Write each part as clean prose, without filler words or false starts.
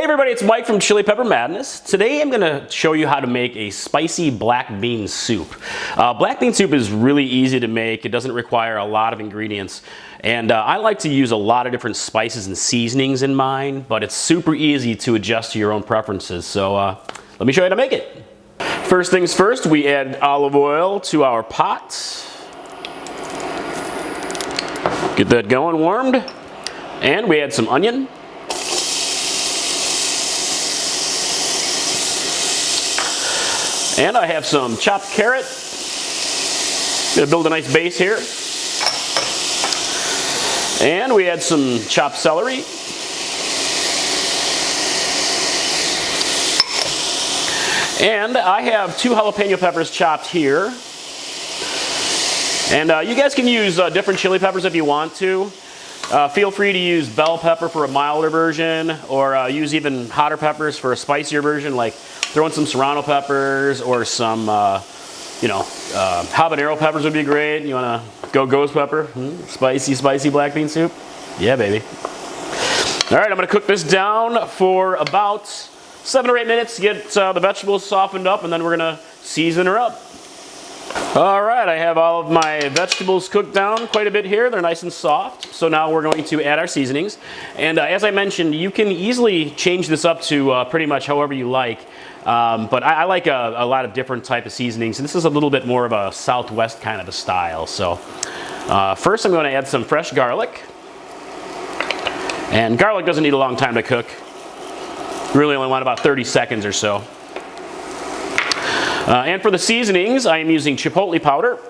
everybody, it's Mike from Chili Pepper Madness. Today I'm going to show you how to make a spicy black bean soup. Black bean soup is really easy to make. It doesn't require a lot of ingredients. And I like to use a lot of different spices and seasonings in mine, but it's super easy to adjust to your own preferences. So let me show you how to make it. First things first, we add olive oil to our pot. Get that going, warmed. And we add some onion. And I have some chopped carrot. Gonna build a nice base here. And we add some chopped celery. And I have 2 jalapeno peppers chopped here. And you guys can use different chili peppers if you want to. Feel free to use bell pepper for a milder version, or use even hotter peppers for a spicier version, like throw in some serrano peppers or some, habanero peppers would be great. You want to go ghost pepper? Spicy black bean soup? Yeah, baby. All right, I'm going to cook this down for about 7 or 8 minutes to get the vegetables softened up, and then we're going to season her up. All right, I have all of my vegetables cooked down quite a bit here. They're nice and soft. So now we're going to add our seasonings. And as I mentioned, you can easily change this up to pretty much however you like. But I like a lot of different type of seasonings. And this is a little bit more of a Southwest kind of a style. So first I'm going to add some fresh garlic. And garlic doesn't need a long time to cook. You really only want about 30 seconds or so. And for the seasonings, I am using chipotle powder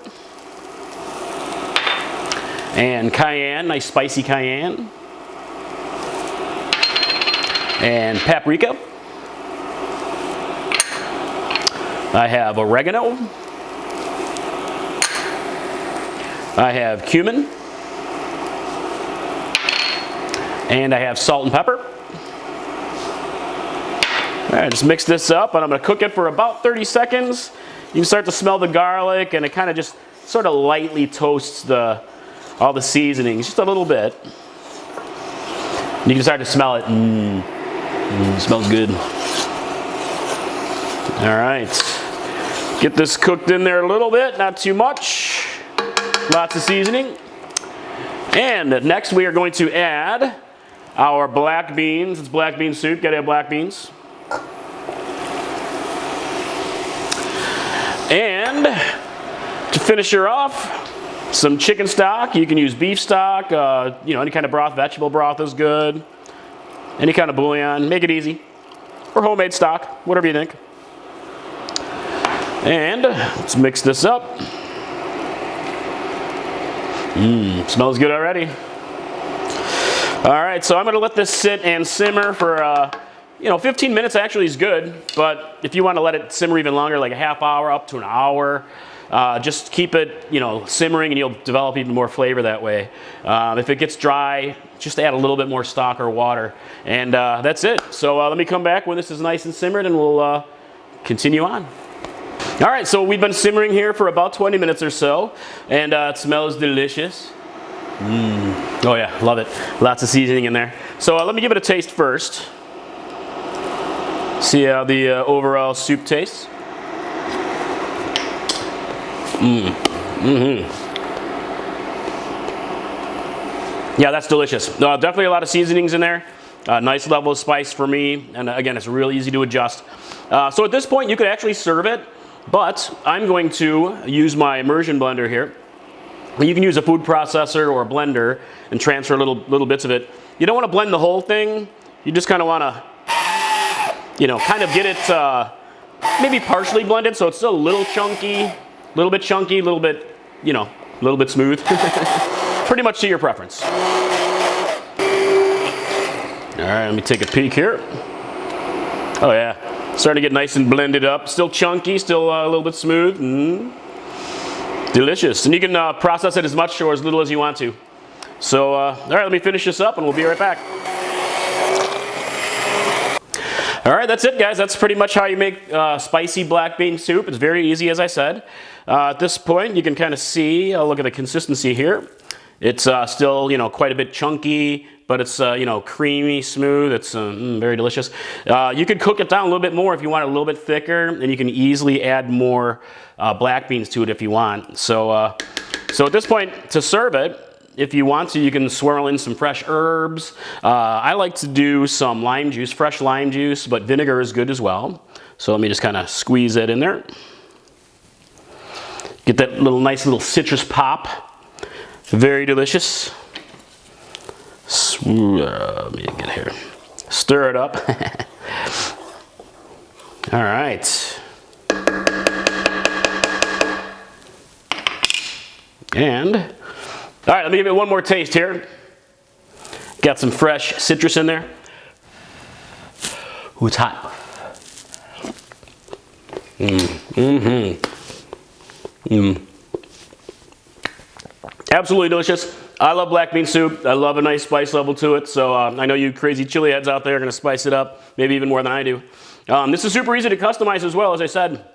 and cayenne, nice spicy cayenne, and paprika. I have oregano. I have cumin. And I have salt and pepper. All right, just mix this up, and I'm going to cook it for about 30 seconds. You can start to smell the garlic, and it kind of just sort of lightly toasts all the seasonings, just a little bit. And you can start to smell it. It smells good. All right, get this cooked in there a little bit, not too much. Lots of seasoning. And next we are going to add our black beans. It's black bean soup, gotta have black beans. And to finish her off, some chicken stock. You can use beef stock, any kind of broth, vegetable broth is good. Any kind of bouillon, make it easy. Or homemade stock, whatever you think. And let's mix this up. Smells good already. All right, so I'm gonna let this sit and simmer for 15 minutes actually is good, but if you want to let it simmer even longer, like a half hour up to an hour, just keep it, simmering, and you'll develop even more flavor that way. If it gets dry, just add a little bit more stock or water, and that's it. So let me come back when this is nice and simmered, and we'll continue on. All right, so we've been simmering here for about 20 minutes or so, and it smells delicious. Oh yeah, love it. Lots of seasoning in there. So let me give it a taste first. See how the overall soup tastes. Yeah, that's delicious. Definitely a lot of seasonings in there. Nice level of spice for me. And again, it's really easy to adjust. So at this point, you could actually serve it, but I'm going to use my immersion blender here. You can use a food processor or a blender and transfer little bits of it. You don't want to blend the whole thing. You just kind of want to kind of get it maybe partially blended, so it's still a little chunky, a little bit smooth. Pretty much to your preference. All right, let me take a peek here. Oh yeah, starting to get nice and blended up. Still chunky, still a little bit smooth. Delicious. And you can process it as much or as little as you want to. So, all right, let me finish this up and we'll be right back. All right, that's it, guys. That's pretty much how you make spicy black bean soup. It's very easy, as I said. At this point, you can kind of see, look at the consistency here. It's still, you know, quite a bit chunky, but it's, you know, creamy, smooth. It's very delicious. You could cook it down a little bit more if you want it a little bit thicker, and you can easily add more black beans to it if you want. So, so at this point, to serve it, if you want to, you can swirl in some fresh herbs. I like to do some lime juice, fresh lime juice, but vinegar is good as well. So let me just kind of squeeze it in there. Get that nice little citrus pop. Very delicious. Let me get here. Stir it up. All right. And all right, let me give it one more taste here. Got some fresh citrus in there. Ooh, it's hot. Absolutely delicious. I love black bean soup. I love a nice spice level to it. So I know you crazy chili heads out there are going to spice it up, maybe even more than I do. This is super easy to customize as well. As I said,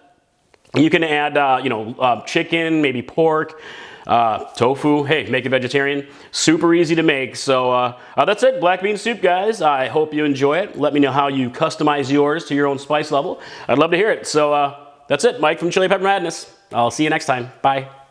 you can add, you know, chicken, maybe pork. Tofu, hey, make it vegetarian. Super easy to make. So that's it, black bean soup, guys. I hope you enjoy it. Let me know how you customize yours to your own spice level. I'd love to hear it. So that's it, Mike from Chili Pepper Madness. I'll see you next time. Bye.